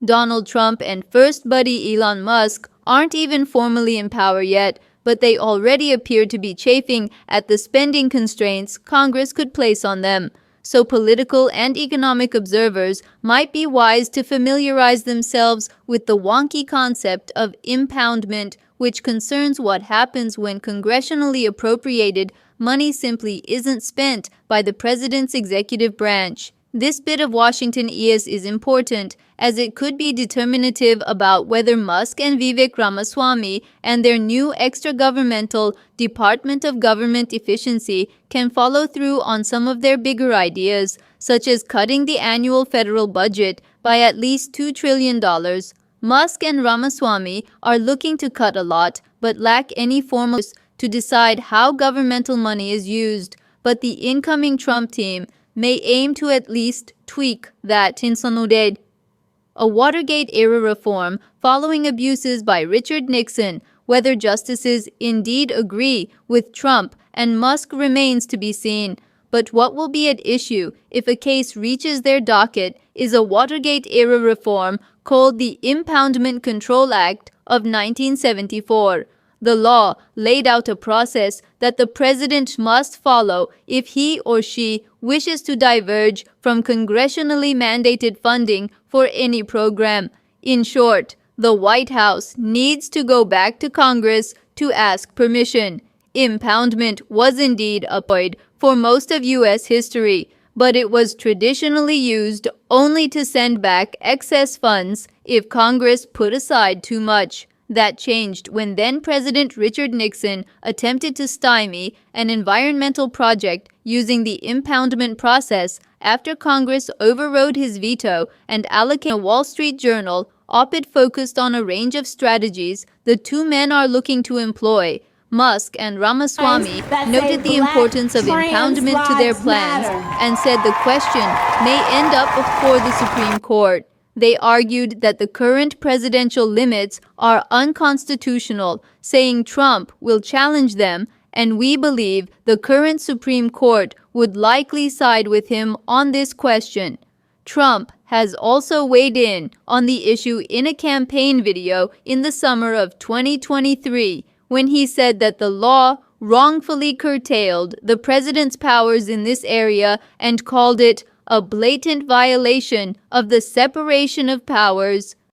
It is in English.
Donald Trump and first buddy Elon Musk aren't even formally in power yet, but they already appear to be chafing at the spending constraints Congress could place on them. So political and economic observers might be wise to familiarize themselves with the wonky concept of impoundment, which concerns what happens when congressionally appropriated money simply isn't spent by the president's executive branch. This bit of Washington ES is important, as it could be determinative about whether Musk and Vivek Ramaswamy and their new extra-governmental Department of Government Efficiency can follow through on some of their bigger ideas, such as cutting the annual federal budget by at least $2 trillion. Musk and Ramaswamy are looking to cut a lot, but lack any formal to decide how governmental money is used. But the incoming Trump team may aim to at least tweak that in Sanuded. A Watergate-era reform following abuses by Richard Nixon. Whether justices indeed agree with Trump and Musk remains to be seen. But what will be at issue if a case reaches their docket is a Watergate-era reform called the Impoundment Control Act of 1974. The law laid out a process that the president must follow if he or she wishes to diverge from congressionally mandated funding for any program. In short, the White House needs to go back to Congress to ask permission. Impoundment was indeed applied for most of U.S. history, but it was traditionally used only to send back excess funds if Congress put aside too much. That changed when then-President Richard Nixon attempted to stymie an environmental project using the impoundment process after Congress overrode his veto and allocated. A Wall Street Journal op-ed focused on a range of strategies the two men are looking to employ. Musk and Ramaswamy noted the importance of impoundment to their plans and said the question may end up before the Supreme Court. They argued that the current presidential limits are unconstitutional, saying Trump will challenge them, and we believe the current Supreme Court would likely side with him on this question. Trump has also weighed in on the issue in a campaign video in the summer of 2023, when he said that the law wrongfully curtailed the president's powers in this area and called it a blatant violation of the separation of powers.